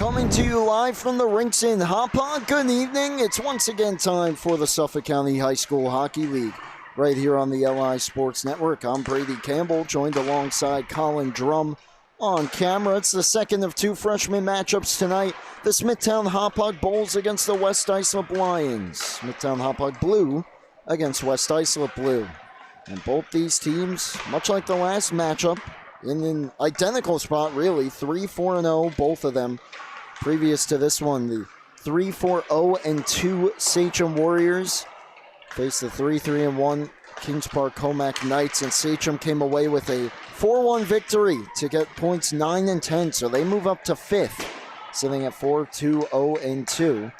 Coming to you live from the rinks in Hauppauge. Good evening. It's once again time for the Suffolk County High School Hockey League right here on the LI Sports Network. I'm Brady Campbell, joined alongside Colin Drum on camera. It's the second of two freshman matchups tonight. The Smithtown Hauppauge Bulls against the West Islip Lions. Smithtown Hauppauge Blue against West Islip Blue. And both these teams, much like the last matchup, in an identical spot, really. 3-4-0, both of them. Previous to this one, the 3-4-0-2 Sachem Warriors faced the 3-3-1 Kings Park Comac Knights, and Sachem came away with a 4-1 victory to get points 9 and 10, so they move up to 5th, sitting at 4-2-0-2.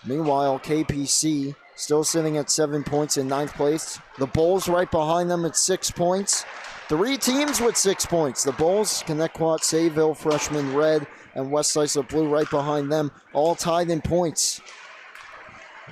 Meanwhile, KPC still sitting at 7 points in 9th place. The Bulls right behind them at 6 points. Three teams with 6 points. The Bulls, Connecticut, Sayville, Freshman Red, and West Islip Blue right behind them, all tied in points.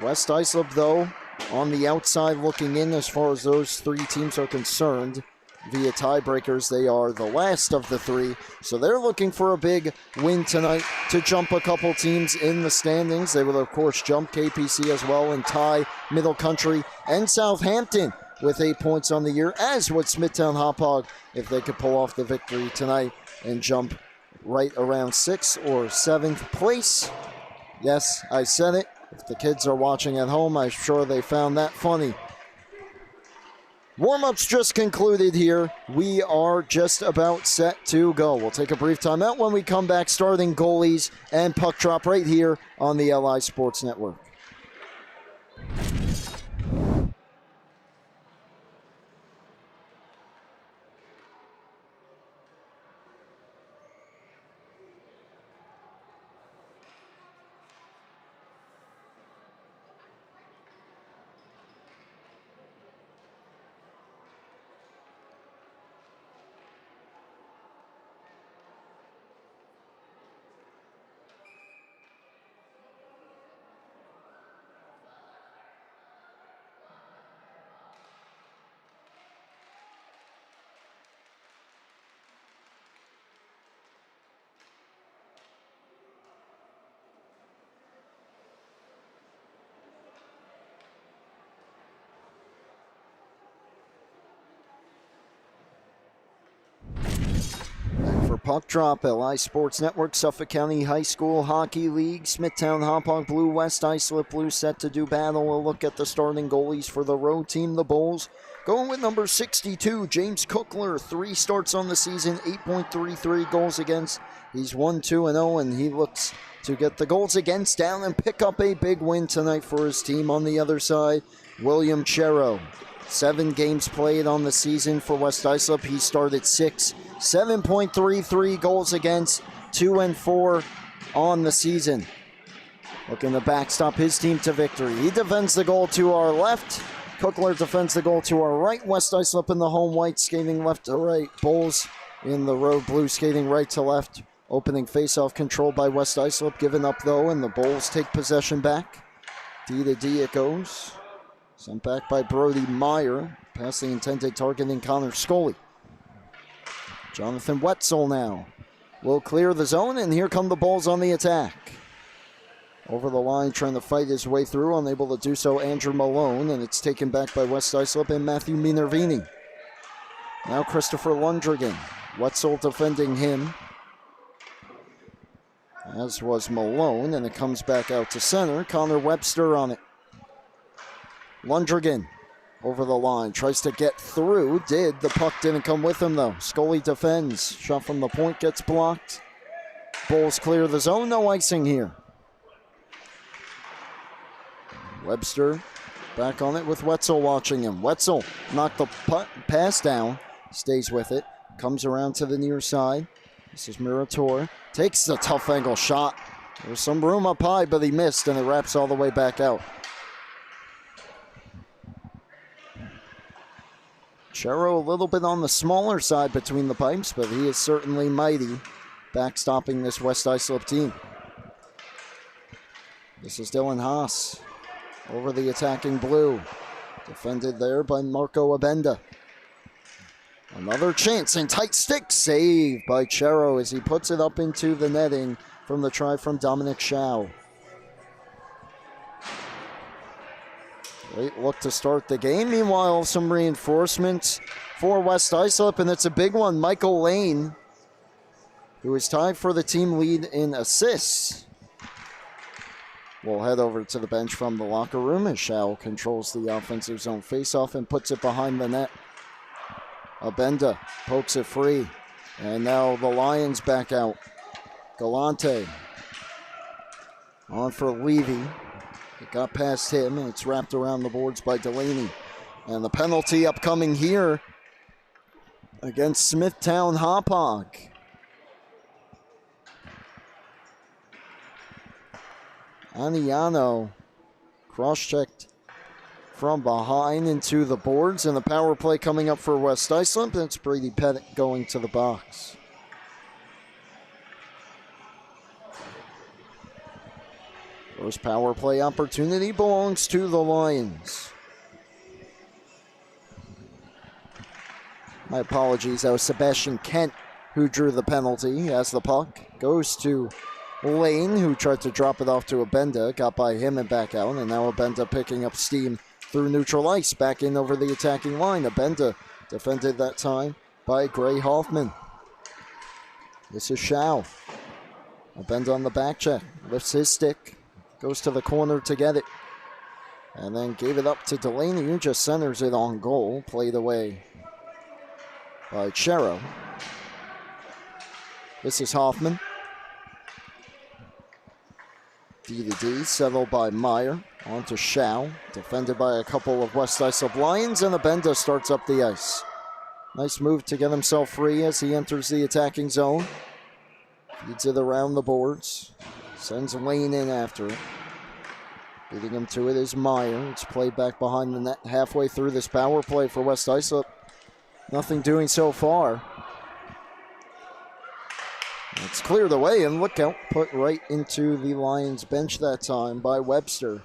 West Islip, though, on the outside looking in as far as those three teams are concerned. Via tiebreakers, they are the last of the three, so they're looking for a big win tonight to jump a couple teams in the standings. They will, of course, jump KPC as well and tie Middle Country and Southampton with 8 points on the year, as would Smithtown Hauppauge if they could pull off the victory tonight and jump right around 6th or 7th place. Yes, I said it. If the kids are watching at home, I'm sure they found that funny. Warm-ups just concluded here. We are just about set to go. We'll take a brief timeout. When we come back, starting goalies and puck drop right here on the LI Sports Network. Puck drop, LI Sports Network, Suffolk County High School Hockey League, Smithtown Hauppauge Blue, West Islip Blue set to do battle. We'll look at the starting goalies for the road team, the Bulls. Going with number 62, James Cookler, 3 starts on the season, 8.33 goals against. He's 1-2-0, and he looks to get the goals against down and pick up a big win tonight for his team. On the other side, William Chero, 7 games played on the season for West Islip. He started 6. 7.33 goals against, 2-4 on the season. Looking to backstop his team to victory. He defends the goal to our left. Cookler defends the goal to our right. West Islip in the home white, skating left to right. Bulls in the road blue, skating right to left. Opening faceoff controlled by West Islip. Given up though, and the Bulls take possession back. D to D it goes. Sent back by Brody Meyer. Past the intended target in Connor Scully. Jonathan Wetzel now will clear the zone, and here come the Bulls on the attack. Over the line, trying to fight his way through, unable to do so, Andrew Malone, and it's taken back by West Islip and Matthew Minervini. Now Christopher Lundrigan. Wetzel defending him, as was Malone, and it comes back out to center. Connor Webster on it. Lundrigan. Over the line, tries to get through, did. The puck didn't come with him though. Scully defends, shot from the point gets blocked. Bulls clear the zone, no icing here. Webster back on it with Wetzel watching him. Wetzel knocked the pass down, stays with it, comes around to the near side. This is Murator, takes the tough angle shot. There's some room up high, but he missed, and it wraps all the way back out. Chero a little bit on the smaller side between the pipes, but he is certainly mighty, backstopping this West Islip team. This is Dylan Haas over the attacking blue. Defended there by Marco Abenda. Another chance and tight stick, saved by Chero as he puts it up into the netting from the try from Dominic Schau. Great look to start the game. Meanwhile, some reinforcements for West Islip, and it's a big one. Michael Lane, who is tied for the team lead in assists, will head over to the bench from the locker room as Schau controls the offensive zone faceoff and puts it behind the net. Abenda pokes it free, and now the Lions back out. Galante on for Levy. It got past him, and it's wrapped around the boards by Delaney. And the penalty upcoming here against Smithtown Hauppauge. Aniano cross-checked from behind into the boards, and the power play coming up for West Islip. That's Brady Pettit going to the box. First power play opportunity belongs to the Lions. My apologies, that was Sebastian Kent who drew the penalty as the puck goes to Lane, who tried to drop it off to Abenda, got by him and back out, and now Abenda picking up steam through neutral ice, back in over the attacking line. Abenda defended that time by Gray Hoffman. This is Schau. Abenda on the back check, lifts his stick, goes to the corner to get it, and then gave it up to Delaney, who just centers it on goal, played away by Chero. This is Hoffman. D-to-D, settled by Meyer. On to Schau, defended by a couple of West Islip Lions, and Abenda starts up the ice. Nice move to get himself free as he enters the attacking zone. Feeds it around the boards. Sends Lane in after it. Leading him to it is Meyer. It's played back behind the net halfway through this power play for West Islip. Nothing doing so far. It's cleared away, and look out, put right into the Lions bench that time by Webster.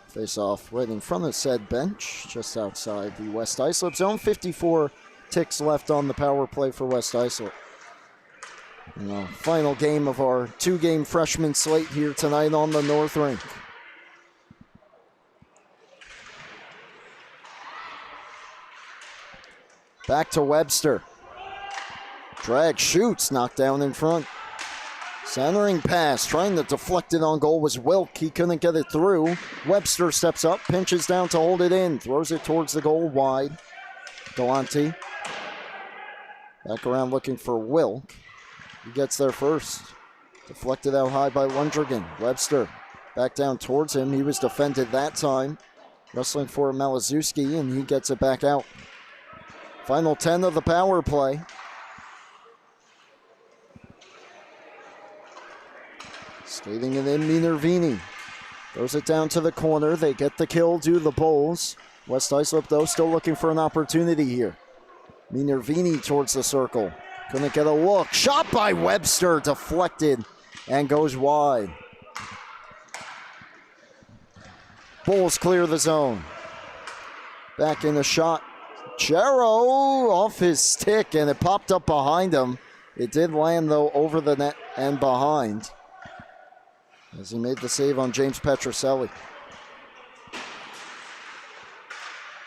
Face off right in front of said bench, just outside the West Islip zone. 54 ticks left on the power play for West Islip. And the final game of our two-game freshman slate here tonight on the North Rink. Back to Webster. Drag, shoots, knocked down in front. Centering pass, trying to deflect it on goal was Wilk. He couldn't get it through. Webster steps up, pinches down to hold it in, throws it towards the goal wide. Galante. Back around looking for Wilk. He gets there first. Deflected out high by Lundrigan. Webster back down towards him. He was defended that time. Wrestling for Malazewski, and he gets it back out. Final 10 of the power play. Skating it in, Minervini. Throws it down to the corner. They get the kill, do the Bulls. West Islip, though, still looking for an opportunity here. Minervini towards the circle. Couldn't get a look. Shot by Webster, deflected, and goes wide. Bulls clear the zone. Back in the shot. Chero off his stick, and it popped up behind him. It did land, though, over the net and behind, as he made the save on James Petroselli.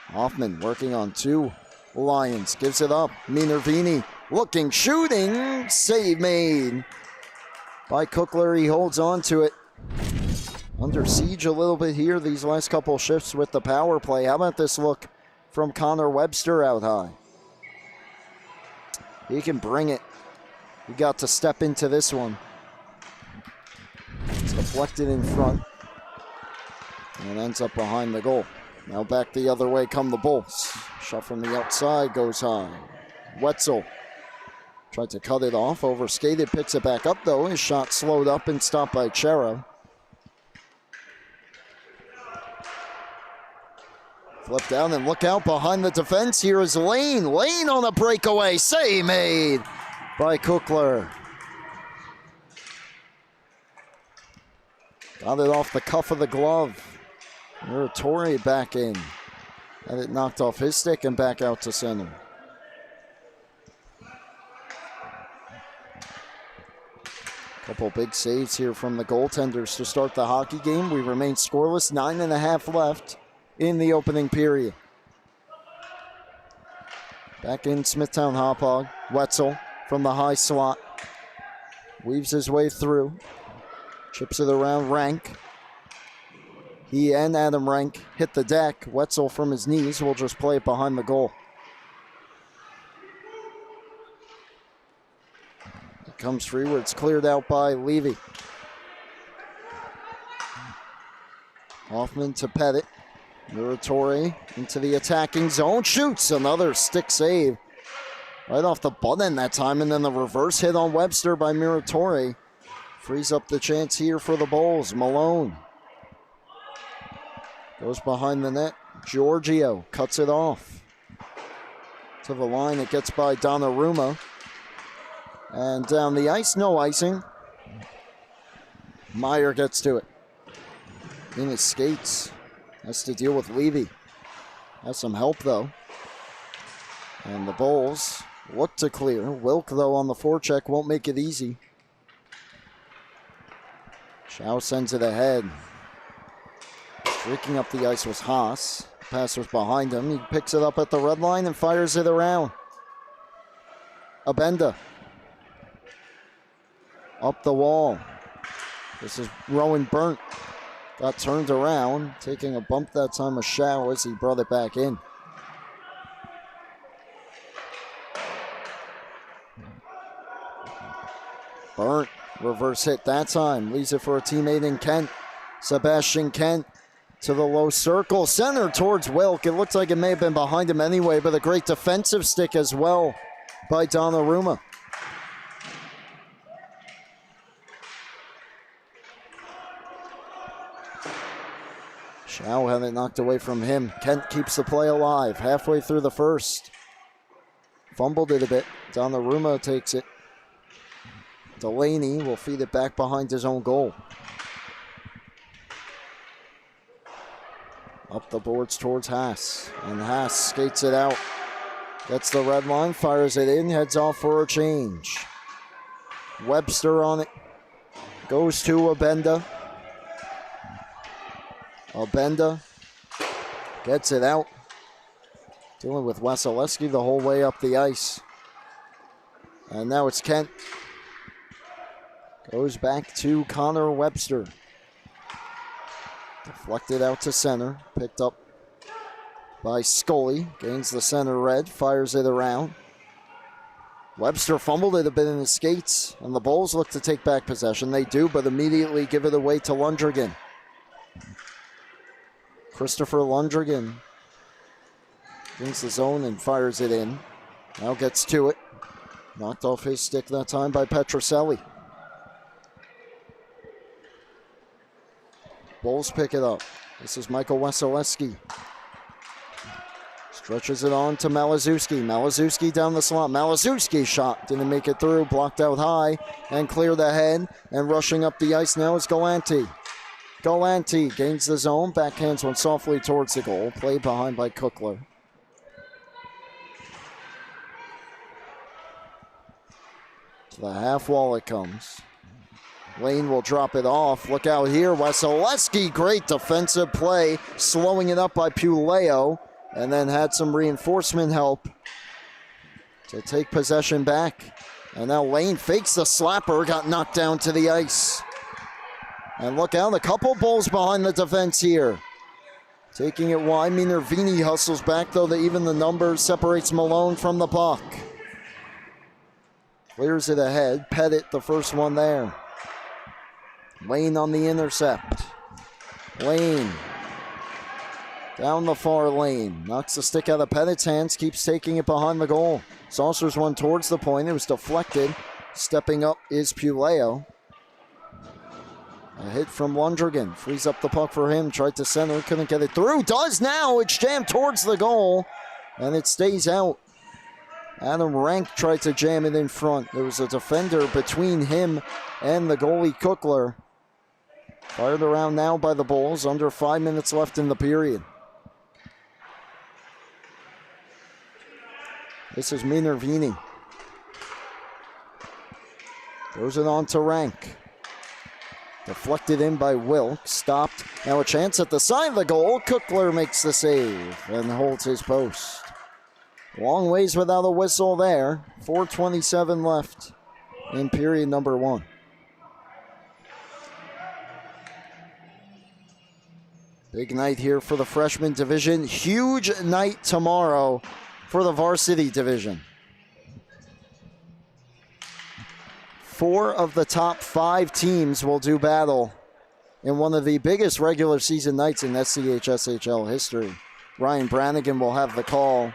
Hoffman working on two Lions. Gives it up. Minervini looking, shooting. Save made by Cookler. He holds on to it. Under siege a little bit here these last couple shifts with the power play. How about this look from Connor Webster out high? He can bring it. He got to step into this one. It's deflected in front and ends up behind the goal. Now back the other way come the Bulls. Shot from the outside goes high. Wetzel tried to cut it off, overskated, picks it back up though. His shot slowed up and stopped by Chero. Flip down and look out behind the defense. Here is Lane. Lane on a breakaway. Save made by Cookler. Got it off the cuff of the glove. Muratori back in. Had it knocked off his stick and back out to center. Couple big saves here from the goaltenders to start the hockey game. We remain scoreless, 9.5 left in the opening period. Back in Smithtown, Hauppauge. Wetzel from the high slot. Weaves his way through. Chips it around Rank. He and Adam Rank hit the deck. Wetzel from his knees will just play it behind the goal. It comes free where it's cleared out by Levy. Hoffman to Pettit. Muratori into the attacking zone. Shoots another stick save. Right off the button that time, and then the reverse hit on Webster by Muratori. Frees up the chance here for the Bulls. Malone goes behind the net. Giorgio cuts it off. To the line, it gets by Donnarumma. And down the ice, no icing. Meyer gets to it. In his skates. Has to deal with Levy. Has some help, though. And the Bulls look to clear. Wilk, though, on the forecheck won't make it easy. Schau sends it ahead. Streaking up the ice was Haas. Pass was behind him. He picks it up at the red line and fires it around. Abenda. Up the wall. This is Rowan Burnt. Got turned around. Taking a bump that time with Schau as he brought it back in. Burnt. Reverse hit that time. Leaves it for a teammate in Kent. Sebastian Kent to the low circle. Center towards Wilk. It looks like it may have been behind him anyway, but a great defensive stick as well by Donnarumma. Schau had it knocked away from him. Kent keeps the play alive halfway through the first. Fumbled it a bit. Donnarumma takes it. Delaney will feed it back behind his own goal. Up the boards towards Haas. And Haas skates it out. Gets the red line, fires it in, heads off for a change. Webster on it. Goes to Abenda. Abenda gets it out. Dealing with Wasilewski the whole way up the ice. And now it's Kent. Goes back to Connor Webster. Deflected out to center. Picked up by Scully. Gains the center red. Fires it around. Webster fumbled it a bit in his skates. And the Bulls look to take back possession. They do, but immediately give it away to Lundgren. Christopher Lundgren gains the zone and fires it in. Now gets to it. Knocked off his stick that time by Petroselli. Bulls pick it up. This is Michael Wasilewski. Stretches it on to Malazewski. Malazewski down the slot. Malazewski shot. Didn't make it through. Blocked out high and cleared ahead. And rushing up the ice now is Galante. Galante gains the zone. Backhands one softly towards the goal. Played behind by Cookler. To the half wall it comes. Lane will drop it off. Look out here. Wasilewski, great defensive play. Slowing it up by Puleo. And then had some reinforcement help to take possession back. And now Lane fakes the slapper. Got knocked down to the ice. And look out. A couple Bulls behind the defense here. Taking it wide. Minervini hustles back, though. Even the numbers separates Malone from the puck. Clears it ahead. Pettit, the first one there. Lane on the intercept. Lane down the far lane. Knocks the stick out of Pettit's hands. Keeps taking it behind the goal. Saucers one towards the point. It was deflected. Stepping up is Puleo. A hit from Lundgren. Frees up the puck for him. Tried to center. Couldn't get it through. Does now. It's jammed towards the goal. And it stays out. Adam Rank tried to jam it in front. There was a defender between him and the goalie Cookler. Fired around now by the Bulls. Under 5 minutes left in the period. This is Minervini. Throws it on to Rank. Deflected in by Wilk. Stopped. Now a chance at the side of the goal. Cookler makes the save and holds his post. Long ways without a whistle there. 4:27 left in period number 1. Big night here for the freshman division. Huge night tomorrow for the varsity division. 4 of the top 5 teams will do battle in one of the biggest regular season nights in SCHSHL history. Ryan Brannigan will have the call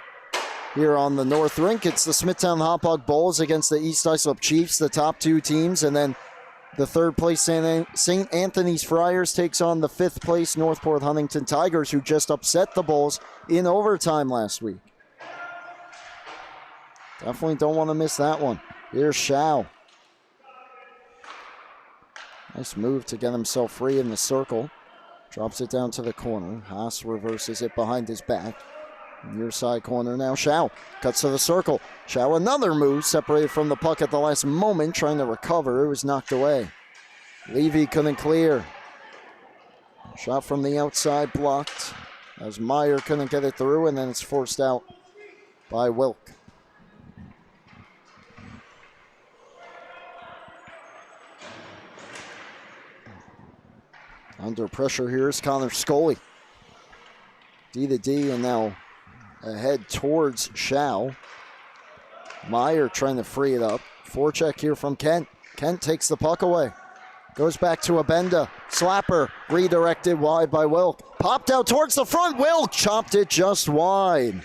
here on the North Rink. It's the Smithtown Hauppauge Bulls against the East Islip Chiefs, the top 2 teams, and then the 3rd place St. Anthony's Friars takes on the 5th place Northport Huntington Tigers, who just upset the Bulls in overtime last week. Definitely don't want to miss that one. Here's Shao. Nice move to get himself free in the circle. Drops it down to the corner. Haas reverses it behind his back. Near side corner now. Shao cuts to the circle. Shao another move, separated from the puck at the last moment, trying to recover. It was knocked away. Levy couldn't clear. Shot from the outside blocked as Meyer couldn't get it through, and then it's forced out by Wilk. Under pressure here is Connor Scully. D to D, and now ahead towards Shao. Meyer trying to free it up. Forecheck here from Kent. Kent takes the puck away. Goes back to Abenda. Slapper redirected wide by Wilk. Popped out towards the front. Wilk chopped it just wide.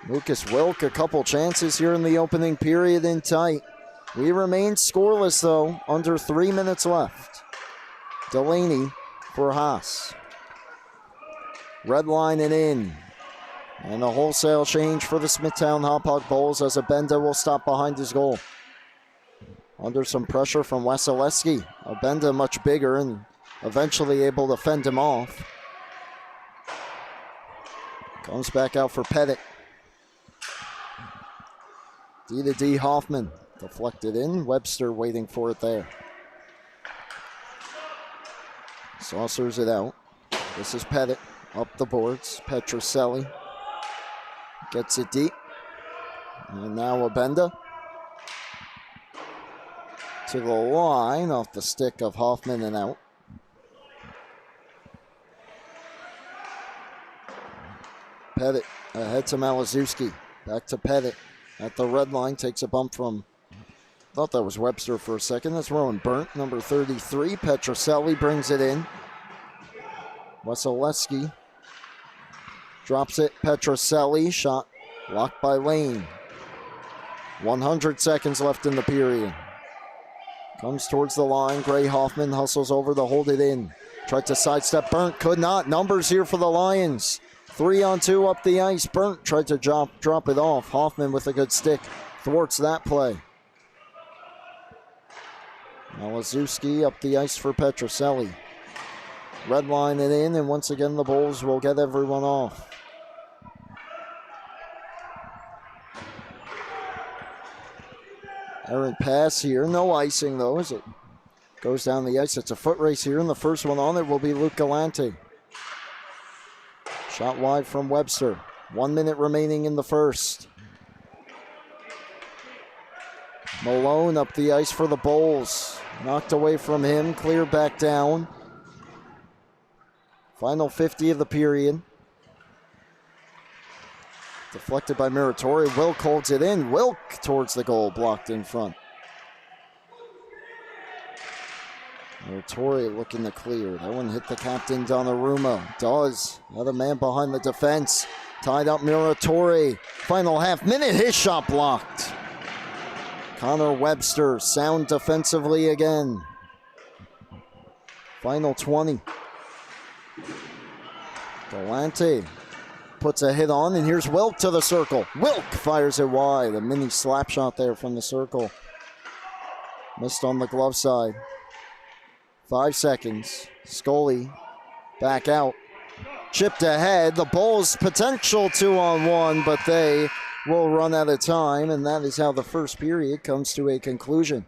Lucas Wilk, a couple chances here in the opening period in tight. We remain scoreless though, under 3 minutes left. Delaney for Haas. Red line and in. And a wholesale change for the Smithtown Hauppauge Bulls as Abenda will stop behind his goal. Under some pressure from Wasilewski. Abenda much bigger and eventually able to fend him off. Comes back out for Pettit. D to D Hoffman. Deflected in. Webster waiting for it there. Saucers it out. This is Pettit. Up the boards. Petroselli gets it deep. And now Abenda. To the line off the stick of Hoffman and out. Pettit ahead to Malazewski. Back to Pettit at the red line. Takes a bump from, thought that was Webster for a second. That's Rowan Burnt, number 33. Petroselli brings it in. Wasilewski drops it. Petroselli shot blocked by Lane. 100 seconds left in the period. Comes towards the line. Gray Hoffman hustles over to hold it in. Tried to sidestep Burnt. Could not. Numbers here for the Lions. 3-on-2 up the ice. Burnt tried to drop it off. Hoffman with a good stick thwarts that play. Malazewski up the ice for Petroselli. Red line it in, and once again the Bulls will get everyone off. Errant pass here. No icing, though, as it goes down the ice. It's a foot race here, and the first one on it will be Luke Galante. Shot wide from Webster. 1 minute remaining in the first. Malone up the ice for the Bulls. Knocked away from him. Clear back down. Final 50 of the period. Deflected by Muratori. Wilk holds it in. Wilk towards the goal, blocked in front. Muratori looking to clear. That one hit the captain, Donnarumma. Does. Another man behind the defense. Tied up Muratori. Final half minute. His shot blocked. Connor Webster, sound defensively again. Final 20. Galante puts a hit on, and here's Wilk to the circle. Wilk fires it wide. A mini slap shot there from the circle. Missed on the glove side. 5 seconds. Scully back out. chipped ahead. The Bulls potential 2-on-1, but they will run out of time, and that is how the first period comes to a conclusion.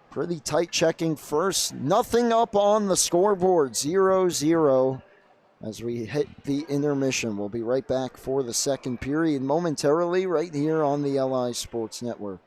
Pretty tight checking first. Nothing up on the scoreboard. 0-0 as we hit the intermission. We'll be right back for the second period momentarily right here on the LI Sports Network.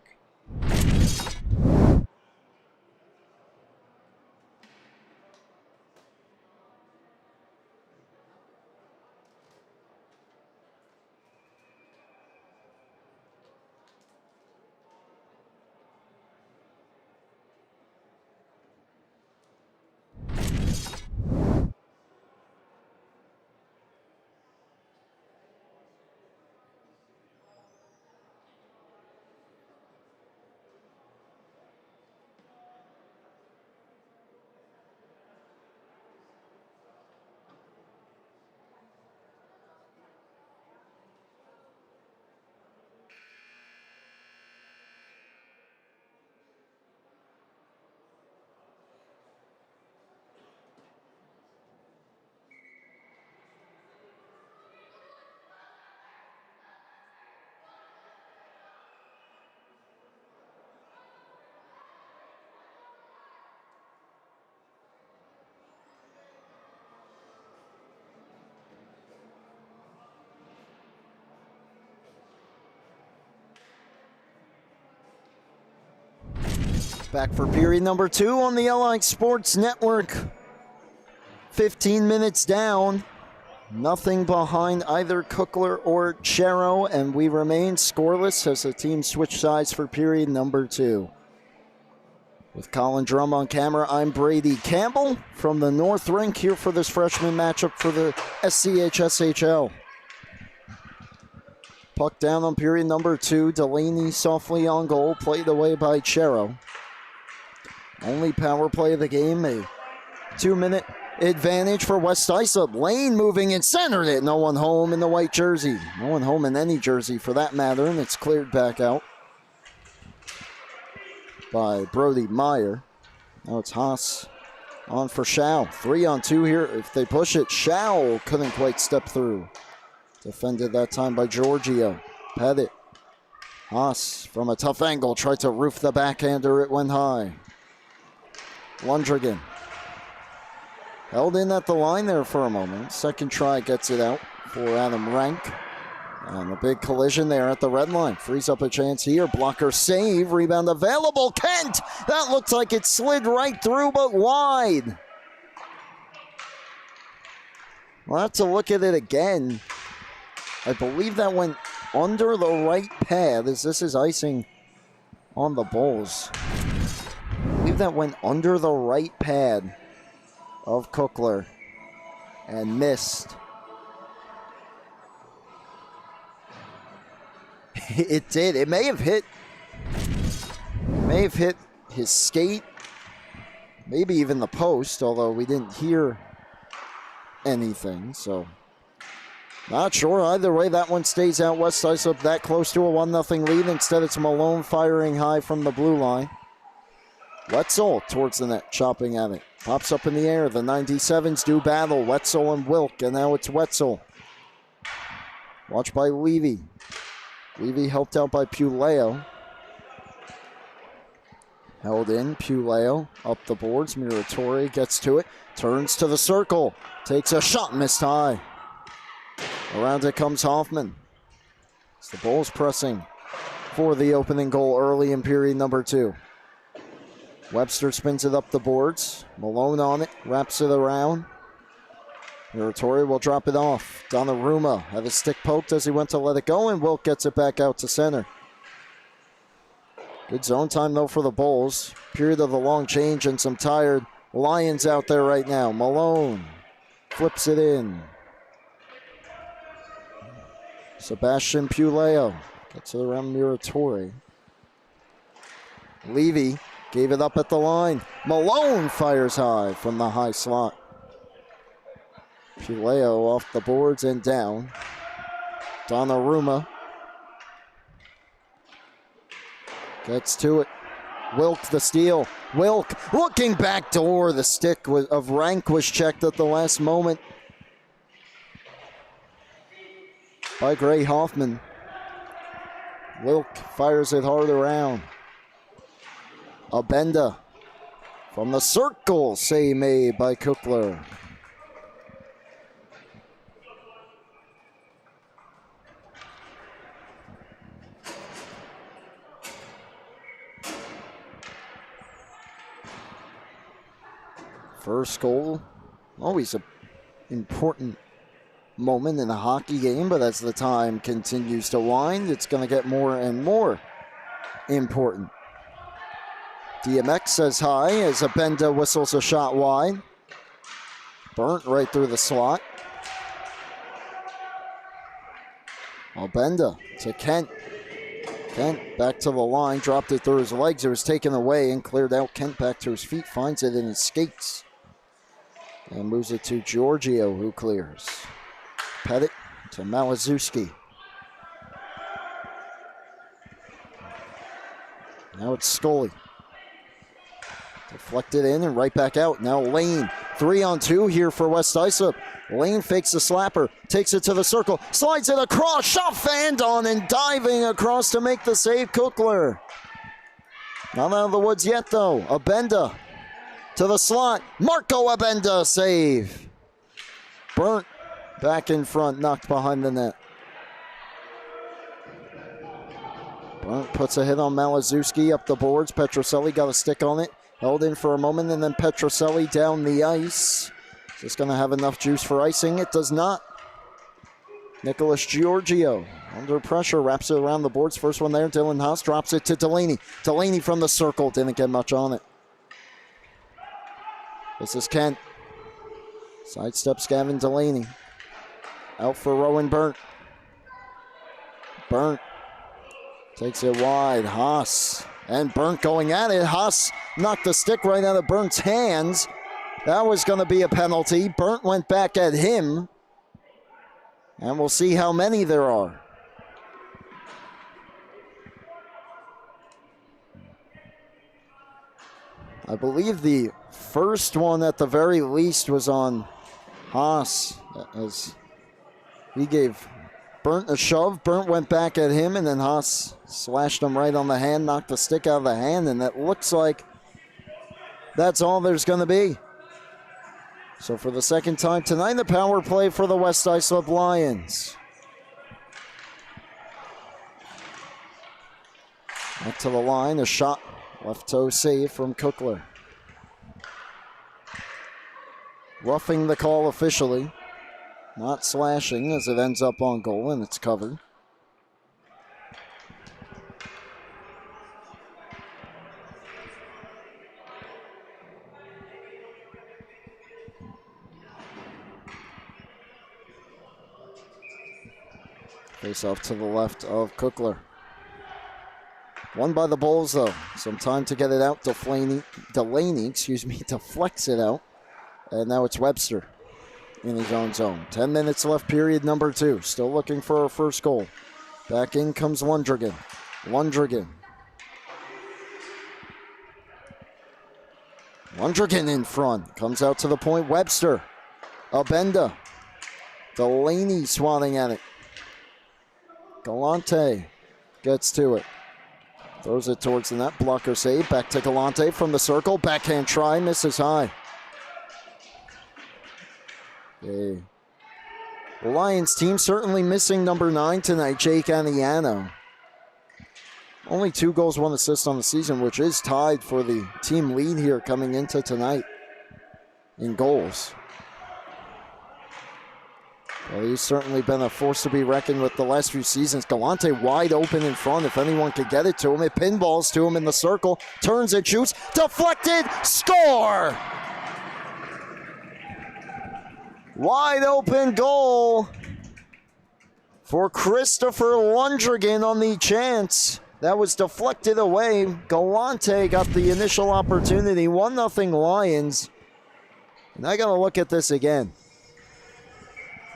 Back for period number 2 on the LI Sports Network. 15 minutes down. Nothing behind either Cookler or Chero, and we remain scoreless as the team switch sides for period number 2. With Colin Drum on camera, I'm Brady Campbell from the North Rink here for this freshman matchup for the SCHSHL. Puck down on period number 2. Delaney softly on goal, played away by Chero. Only power play of the game, a 2-minute advantage for West Islip. Lane moving and centered it. No one home in the white jersey. No one home in any jersey for that matter, and it's cleared back out by Brody Meyer. Now it's Haas on for Schau. 3-on-2 here. If they push it, Schau couldn't quite step through. Defended that time by Giorgio. Pettit. Haas from a tough angle tried to roof the backhander. It went high. Lundrigan held in at the line there for a moment. Second try gets it out for Adam Rank. And a big collision there at the red line. Frees up a chance here. Blocker save. Rebound available. Kent! That looks like it slid right through, but wide. We'll have to look at it again. I believe that went under the right pad, as this is icing on the Bulls. I believe that went under the right pad of Cookler and missed. It did. It may have hit his skate, maybe even the post, although we didn't hear anything, so not sure. Either way, that one stays out. West Islip that close to a 1-0 lead. Instead, it's Malone firing high from the blue line. Wetzel towards the net, chopping at it. Pops up in the air. The 97s do battle. Wetzel and Wilk, and now it's Wetzel. Watched by Levy. Levy helped out by Puleo. Held in. Puleo up the boards. Muratori gets to it. Turns to the circle. Takes a shot. Missed high. Around it comes Hoffman. It's the Bulls pressing for the opening goal early in period number 2. Webster spins it up the boards. Malone on it, wraps it around. Muratori will drop it off. Donnarumma had his stick poked as he went to let it go, and Wilk gets it back out to center. Good zone time, though, for the Bulls. Period of the long change and some tired Lions out there right now. Malone flips it in. Sebastian Puleo gets it around Muratori. Levy gave it up at the line. Malone fires high from the high slot. Puleo off the boards and down. Donnarumma gets to it. Wilk the steal. Wilk looking back door. The stick of Rank was checked at the last moment. by Gray Hoffman. Wilk fires it hard around. Abenda from the circle, save made by Kukler. First goal, always an important moment in a hockey game, but as the time continues to wind, it's going to get more and more important. DMX says hi as Abenda whistles a shot wide. Burnt right through the slot. Abenda to Kent. Kent back to the line, dropped it through his legs. It was taken away and cleared out. Kent back to his feet, finds it in his skates. And moves it to Giorgio, who clears. Pettit to Malazewski. Now it's Scully. Deflected in and right back out. Now Lane, 3-on-2 here for West Islip. Lane fakes the slapper, takes it to the circle, slides it across, shot fanned on and diving across to make the save, Kukler. Not out of the woods yet though. Abenda to the slot. Marco Abenda save. Burnt back in front, knocked behind the net. Burnt puts a hit on Malazewski up the boards. Petroselli got a stick on it. Held in for a moment and then Petroselli down the ice. Is this going to have enough juice for icing? It does not. Nicholas Giorgio under pressure, wraps it around the boards. First one there, Dylan Haas drops it to Delaney. Delaney from the circle, didn't get much on it. This is Kent. Sidesteps Gavin Delaney. Out for Rowan Burnt. Burnt takes it wide. Haas and Burnt going at it. Haas knocked the stick right out of Burnt's hands. That was going to be a penalty. Burnt went back at him. And we'll see how many there are. I believe the first one at the very least was on Haas, as he gave Burnt a shove. Burnt went back at him, and then Haas slashed him right on the hand, knocked the stick out of the hand, and that looks like that's all there's going to be. So for the second time tonight, the power play for the West Islip Lions. Back to the line, a shot, left toe save from Kukler. Roughing the call officially. Not slashing as it ends up on goal and it's covered. Face off to the left of Kukler. Won by the Bulls though. Some time to get it out. Delaney, deflects it out. And now it's Webster in his own zone. 10 minutes left, period number 2. Still looking for our first goal. Back in comes Lundrigan. Lundrigan in front. Comes out to the point. Webster. Abenda. Delaney swatting at it. Galante gets to it. Throws it towards the net. Blocker save. Back to Galante from the circle. Backhand try. Misses high. The Lions team certainly missing number 9 tonight, Jake Aniano. Only 2 goals, 1 assist on the season, which is tied for the team lead here coming into tonight in goals. Well, he's certainly been a force to be reckoned with the last few seasons. Galante wide open in front. If anyone could get it to him, it pinballs to him in the circle. Turns it, shoots, deflected, score! Wide open goal for Christopher Lundrigan on the chance. That was deflected away. Galante got the initial opportunity. 1-0 Lions. And I got to look at this again,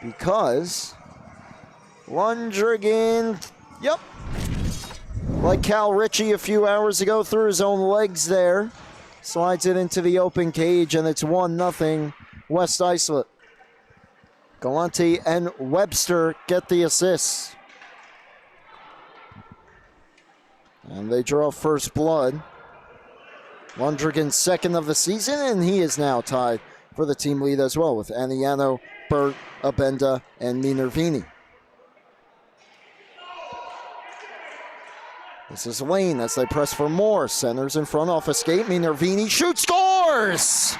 because Lundrigan, yep, like Cal Ritchie a few hours ago, through his own legs there. Slides it into the open cage, and it's 1-0 West Islip. Galante and Webster get the assists. And they draw first blood. Lundrigan's second of the season, and he is now tied for the team lead as well with Aniano, Burt, Abenda, and Minervini. This is Lane as they press for more. Centers in front off escape. Minervini shoots, scores!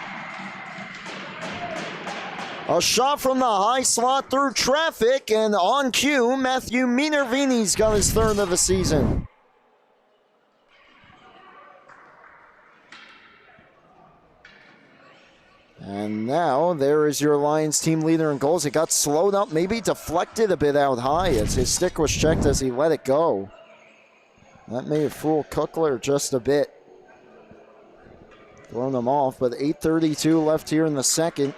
A shot from the high slot through traffic, and on cue, Matthew Minervini's got his third of the season. And now there is your Lions team leader in goals. It got slowed up, maybe deflected a bit out high as his stick was checked as he let it go. That may have fooled Kuckler just a bit. Thrown him off, but 8:32 left here in the second.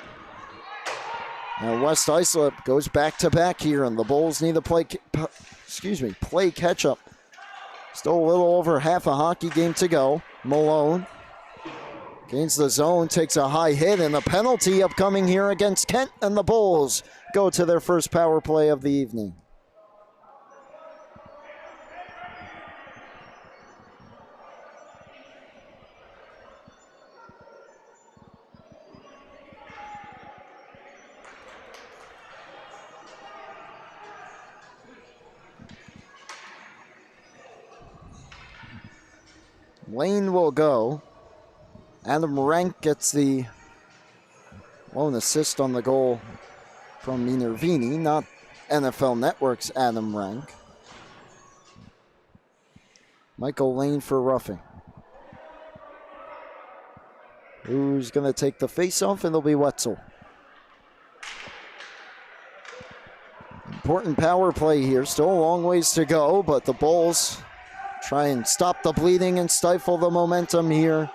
Now West Islip goes back-to-back here, and the Bulls need to play catch-up. Still a little over half a hockey game to go. Malone gains the zone, takes a high hit, and the penalty upcoming here against Kent, and the Bulls go to their first power play of the evening. Lane will go. Adam Rank gets the lone assist on the goal from Minervini, not NFL Network's Adam Rank. Michael Lane for roughing. Who's going to take the face-off? And it'll be Wetzel. Important power play here. Still a long ways to go, but the Bulls try and stop the bleeding and stifle the momentum here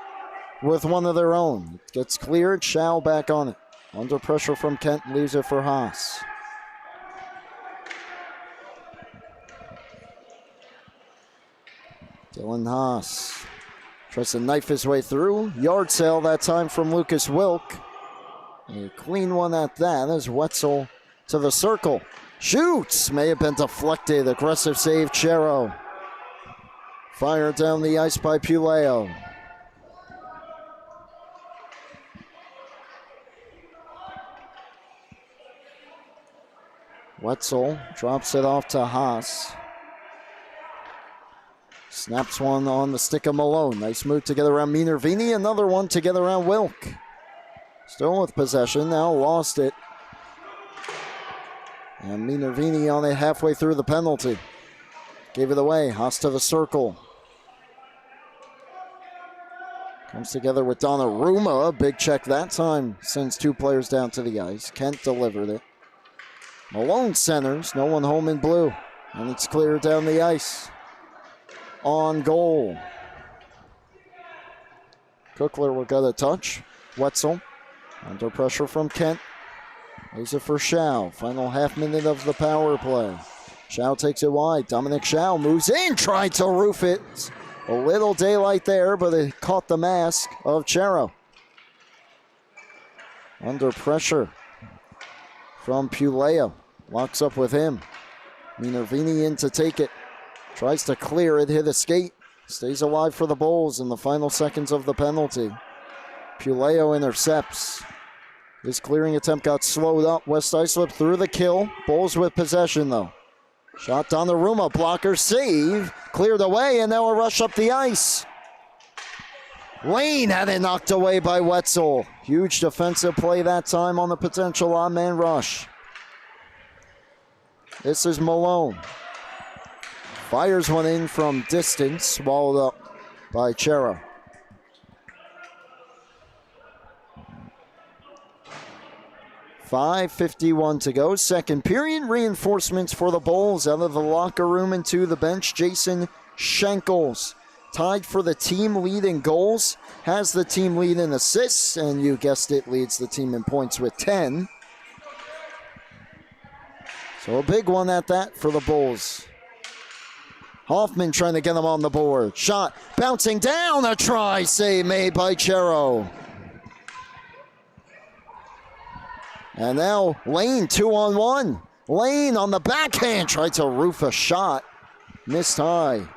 with one of their own. It gets cleared, Schau back on it. Under pressure from Kent, leaves it for Haas. Dylan Haas tries to knife his way through. Yard sale that time from Lucas Wilk. A clean one at that as Wetzel to the circle. Shoots! May have been deflected. Aggressive save, Chero. Fired down the ice by Puleo. Wetzel drops it off to Haas. Snaps one on the stick of Malone. Nice move to get around Minervini. Another one to get around Wilk. Still with possession. Now lost it. And Minervini on it halfway through the penalty. Gave it away. Haas to the circle. Comes together with Donnarumma. Big check that time. Sends two players down to the ice. Kent delivered it. Malone centers. No one home in blue. And it's cleared down the ice. On goal. Kuckler will get a touch. Wetzel under pressure from Kent. Leaves it for Schau. Final half minute of the power play. Schau takes it wide. Dominic Schau moves in. Tried to roof it. A little daylight there, but it caught the mask of Chero. Under pressure from Puleo. Locks up with him. Minervini in to take it. Tries to clear it, hit a skate. Stays alive for the Bulls in the final seconds of the penalty. Puleo intercepts. His clearing attempt got slowed up. West Islip through the kill. Bulls with possession though. Shot Donnarumma, blocker save. Cleared away, and now a rush up the ice. Lane had it knocked away by Wetzel. Huge defensive play that time on the potential on-man rush. This is Malone. Fires one in from distance, swallowed up by Chero. .5:51 to go. Second period. Reinforcements for the Bulls out of the locker room and to the bench. Jason Schenkels, tied for the team lead in goals, has the team lead in assists, and you guessed it, leads the team in points with 10. So a big one at that for the Bulls. Hoffman trying to get him on the board. Shot bouncing down. A try save made by Chero. And now Lane 2-on-1. Lane on the backhand tried to roof a shot. Missed high.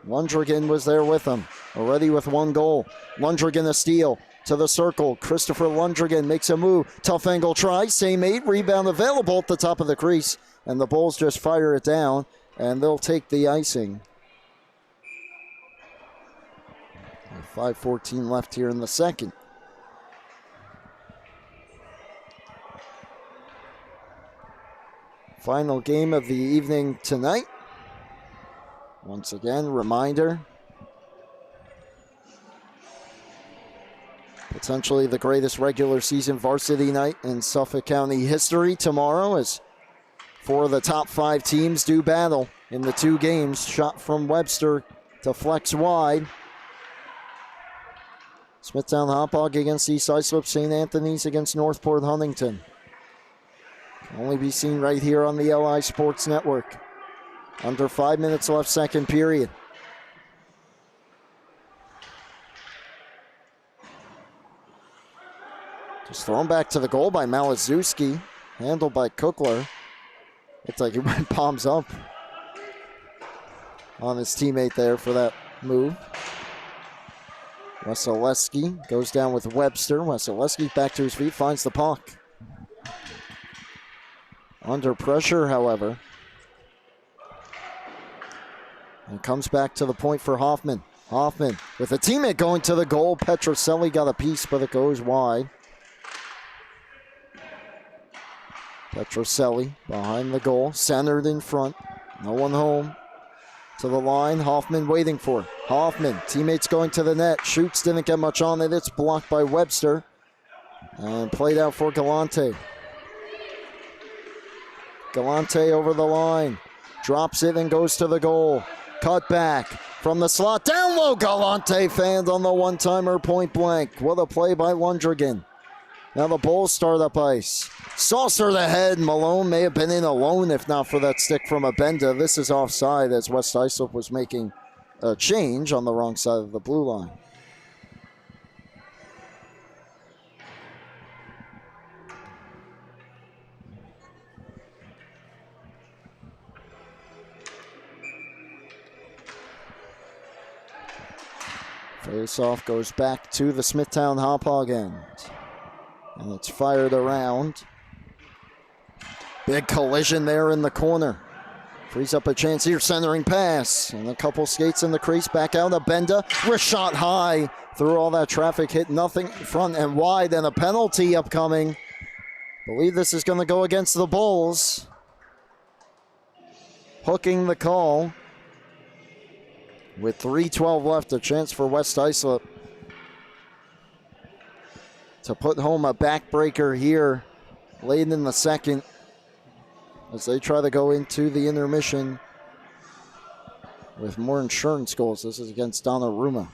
Lundrigan was there with him, already with 1 goal. Lundrigan a steal to the circle. Christopher Lundrigan makes a move. Tough angle try. Same 8. Rebound available at the top of the crease. And the Bulls just fire it down, and they'll take the icing. 5:14 left here in the second. Final game of the evening tonight. Once again, reminder. Potentially the greatest regular season varsity night in Suffolk County history tomorrow, as 4 of the top 5 teams do battle in the 2 games. Shot from Webster to flex wide. Smithtown Hauppauge against East Islip. St. Anthony's against Northport Huntington. Can only be seen right here on the LI Sports Network. Under 5 minutes left, second period. Just thrown back to the goal by Malazewski. Handled by Kukler. Looks like he went palms up on his teammate there for that move. Weseleski goes down with Webster. Weseleski back to his feet, finds the puck. Under pressure, however. And comes back to the point for Hoffman. Hoffman with a teammate going to the goal. Petroselli got a piece, but it goes wide. Petroselli behind the goal, centered in front. No one home. To the line, Hoffman waiting for it. Hoffman, teammates going to the net. Shoots, didn't get much on it. It's blocked by Webster. And played out for Galante. Galante over the line. Drops it and goes to the goal. Cut back from the slot. Down low, Galante fanned on the one-timer, point blank. What a play by Lundrigan. Now the Bulls start up ice. Saucer to the head. Malone may have been in alone if not for that stick from Abenda. This is offside as West Islip was making a change on the wrong side of the blue line. Face-off goes back to the Smithtown Hauppauge end. And it's fired around. Big collision there in the corner. Frees up a chance here, centering pass. And a couple skates in the crease, back out. Abenda, wrist shot high. Through all that traffic, hit nothing front and wide, and a penalty upcoming. Believe this is going to go against the Bulls. Hooking the call. With 3:12 left, a chance for West Islip to put home a backbreaker here late in the second as they try to go into the intermission with more insurance goals. This is against Donnarumma.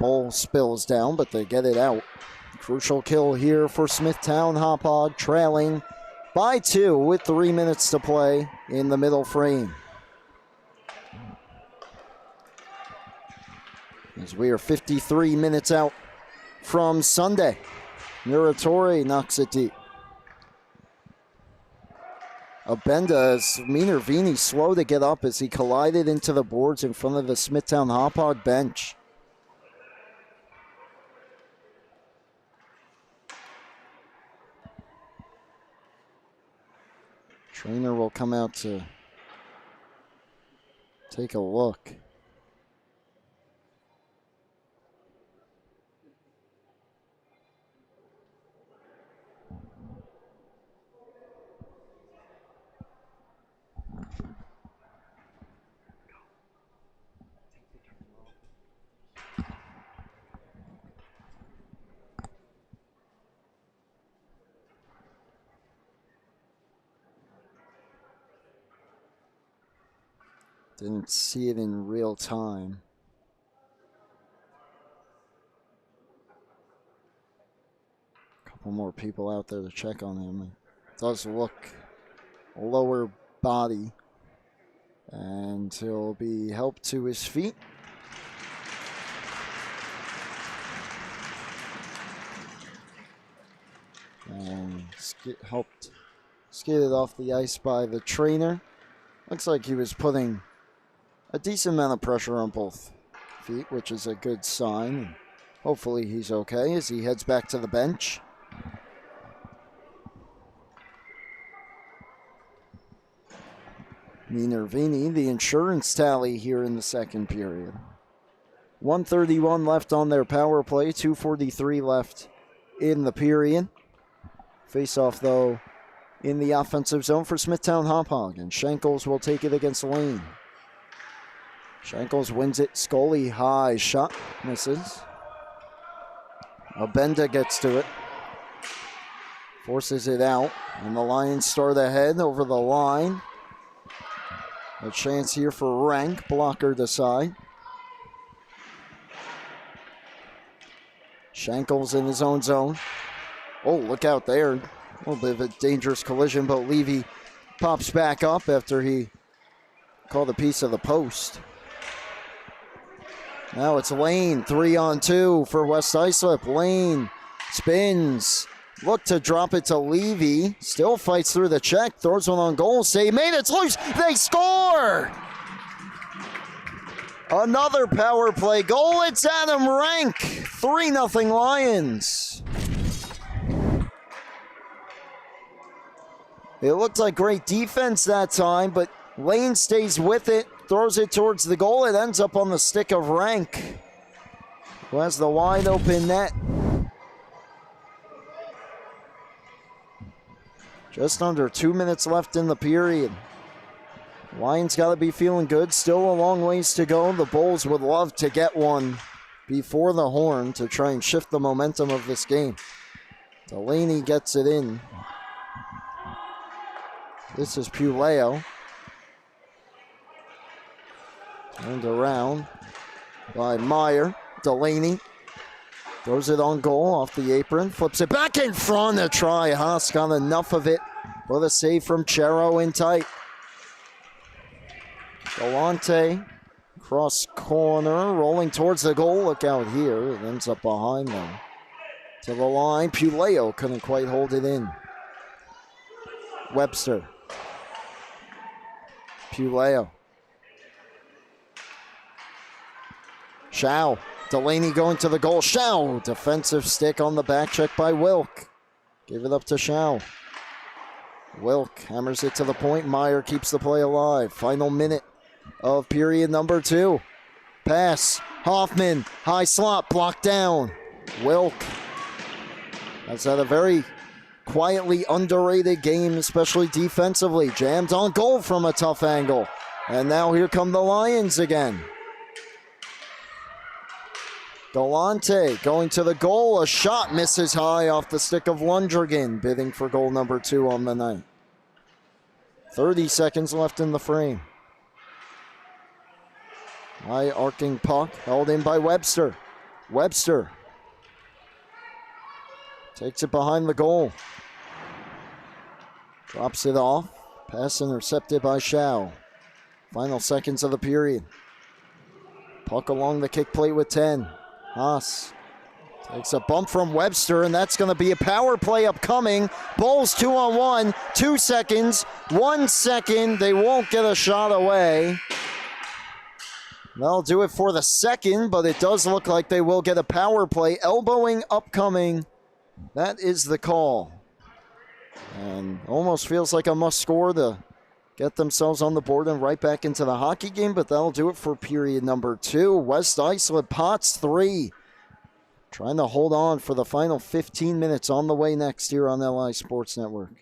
Ball spills down, but they get it out. Crucial kill here for Smithtown Hauppauge, trailing by 2 with 3 minutes to play in the middle frame. As we are 53 minutes out from Sunday. Muratori knocks it deep. Abenda as Minervini slow to get up as he collided into the boards in front of the Smithtown Hauppauge bench. Trainer will come out to take a look. Didn't see it in real time. A couple more people out there to check on him. It does look lower body. And he'll be helped to his feet. And helped skated off the ice by the trainer. Looks like he was putting a decent amount of pressure on both feet, which is a good sign. Hopefully he's okay as he heads back to the bench. Minervini, the insurance tally here in the second period. 1:31 left on their power play, 2:43 left in the period. Face-off, though, in the offensive zone for Smithtown Hauppauge, and Schenkels will take it against Lane. Schenkels wins it. Scully high shot misses. Abenda gets to it. Forces it out, and the Lions start ahead over the line. A chance here for Rank, blocker to side. Schenkels in his own zone. Oh, look out there. A little bit of a dangerous collision, but Levy pops back up after he called a piece of the post. Now it's Lane, 3-on-2 for West Islip. Lane spins, look to drop it to Levy. Still fights through the check, throws one on goal. Save made, it's loose, they score! Another power play goal, it's Adam Rank. 3-0 Lions. It looked like great defense that time, but Lane stays with it, throws it towards the goal. It ends up on the stick of Rank, who has the wide open net. Just under 2 minutes left in the period. Lions got to be feeling good. Still a long ways to go. The Bulls would love to get one before the horn to try and shift the momentum of this game. Delaney gets it in. This is Puleo. Turned around by Meyer. Delaney throws it on goal off the apron. Flips it back in front to try. Haas got enough of it for the save from Chero in tight. Galante, cross corner, rolling towards the goal. Look out here. It ends up behind them. To the line. Puleo couldn't quite hold it in. Webster. Puleo. Shao. Delaney going to the goal. Shao. Defensive stick on the back check by Wilk. Give it up to Shao. Wilk hammers it to the point. Meyer keeps the play alive. Final minute of period number 2. Pass. Hoffman. High slot. Blocked down. Wilk has had a very quietly underrated game, especially defensively. Jammed on goal from a tough angle. And now here come the Lions again. Galante going to the goal. A shot misses high off the stick of Lundrigan, bidding for goal number 2 on the night. 30 seconds left in the frame. High arcing puck held in by Webster. Webster takes it behind the goal. Drops it off. Pass intercepted by Shao. Final seconds of the period. Puck along the kick plate with 10. Haas takes a bump from Webster, and that's going to be a power play upcoming. Bulls 2-on-1, 2 seconds, 1 second. They won't get a shot away. That'll do it for the second, but it does look like they will get a power play. Elbowing upcoming. That is the call. And almost feels like a must score to get themselves on the board and right back into the hockey game, but that'll do it for period number 2. West Islip Pots 3. Trying to hold on for the final 15 minutes on the way next here on LI Sports Network.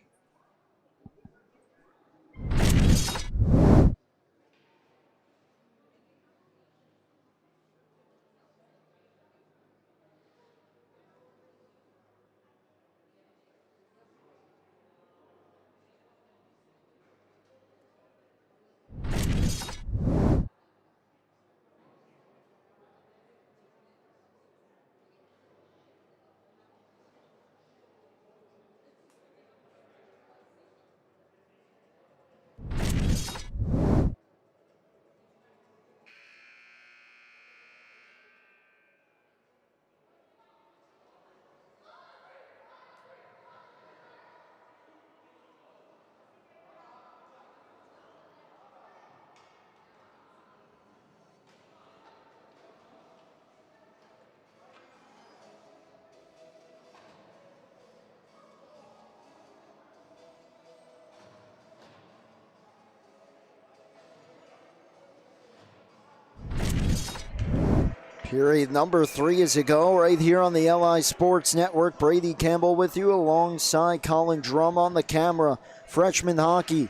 Period number 3 as you go right here on the LI Sports Network. Brady Campbell with you alongside Colin Drum on the camera. Freshman hockey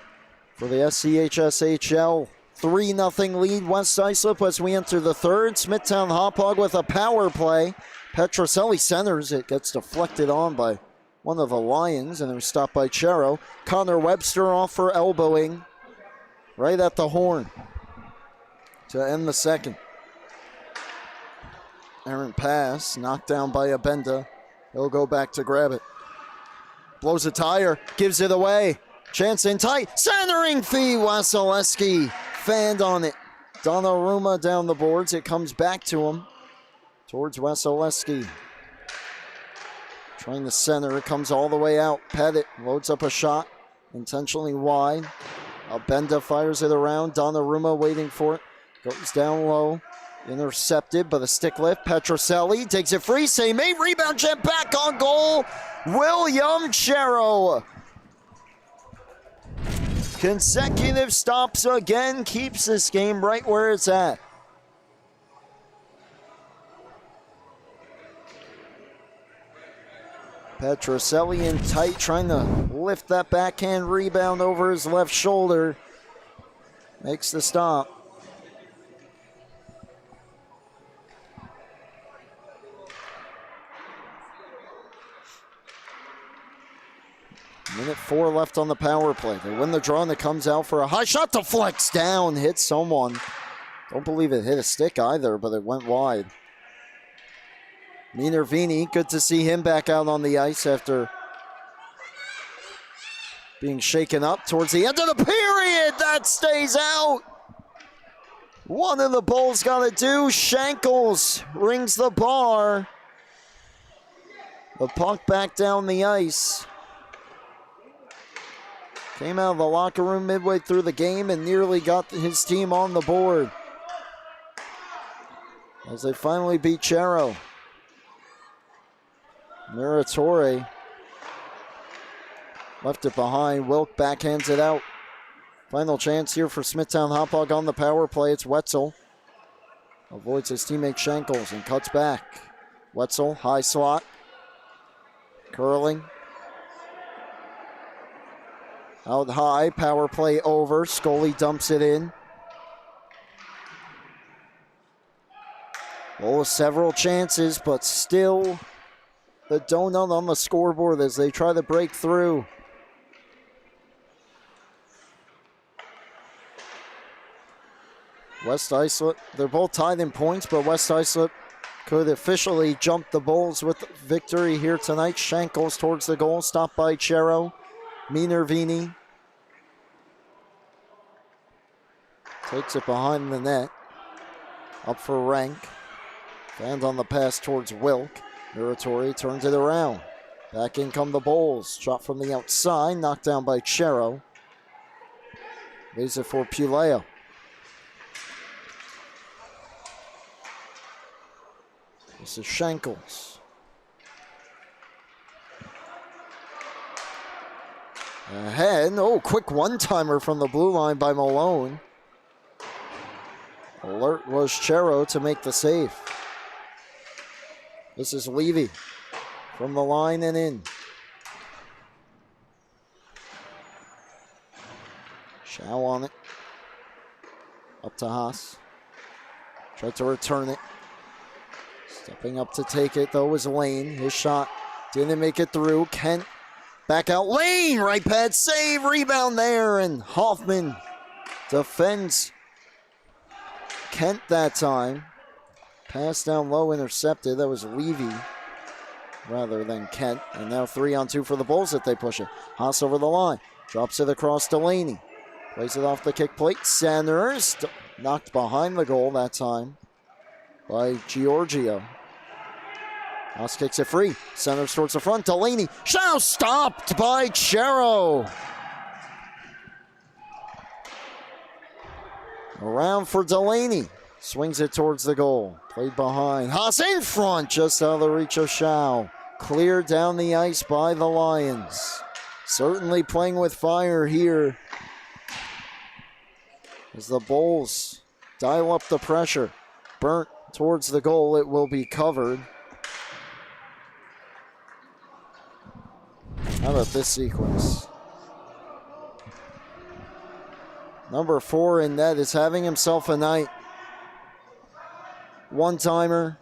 for the SCHSHL. 3-0 lead West Islip as we enter the third. Smithtown Hauppauge with a power play. Petroselli centers. It gets deflected on by one of the Lions and it was stopped by Chero. Connor Webster off for elbowing right at the horn to end the second. Errant pass, knocked down by Abenda. He'll go back to grab it. Blows a tire, gives it away. Chance in tight, centering fee. Wasilewski fanned on it. Donnarumma down the boards. It comes back to him towards Wasilewski. Trying to center, it comes all the way out. Pettit loads up a shot, intentionally wide. Abenda fires it around. Donnarumma waiting for it. Goes down low. Intercepted, but a stick lift. Petroselli takes it free. Same 8. Rebound, jet back on goal. William Chero. Consecutive stops again. Keeps this game right where it's at. Petroselli in tight, trying to lift that backhand rebound over his left shoulder. Makes the stop. Minute 4 left on the power play. They win the draw and it comes out for a high shot. Deflects down, hits someone. Don't believe it hit a stick either, but it went wide. Minervini, good to see him back out on the ice after being shaken up towards the end of the period. That stays out. One of the Bulls got to do. Shankles rings the bar. The puck back down the ice. Came out of the locker room midway through the game and nearly got his team on the board. As they finally beat Chero. Miratore left it behind. Wilk backhands it out. Final chance here for Smithtown Hauppauge on the power play. It's Wetzel. Avoids his teammate Shankles and cuts back. Wetzel, high slot. Curling. Out high, power play over. Scully dumps it in. Oh, several chances, but still the donut on the scoreboard as they try to break through. West Islip, they're both tied in points, but West Islip could officially jump the Bulls with victory here tonight. Shankles towards the goal, stopped by Chero. Minervini takes it behind the net. Up for rank. And on the pass towards Wilk. Miratore turns it around. Back in come the Bulls. Shot from the outside, knocked down by Chero. Leaves it for Puleo. This is Shankles. Ahead. Oh, quick one-timer from the blue line by Malone. Alert was Chero to make the save. This is Levy from the line and in. Chow on it. Up to Haas. Tried to return it. Stepping up to take it, though, was Lane. His shot didn't make it through. Kent back out. Lane, right pad save. Rebound there, and Hoffman defends Kent that time. Pass down low, intercepted. That was Levy rather than Kent. And now 3-on-2 for the Bulls if they push it. Haas over the line. Drops it across Delaney. Plays it off the kick plate. Centers. Knocked behind the goal that time by Giorgio. Haas kicks it free. Centers towards the front. Delaney. Shot stopped by Chero. Around for Delaney. Swings it towards the goal. Played behind. Haas in front. Just out of the reach of Shao. Cleared down the ice by the Lions. Certainly playing with fire here as the Bulls dial up the pressure. Burnt towards the goal. It will be covered. How about this sequence? Number 4 in net is having himself a night. One-timer.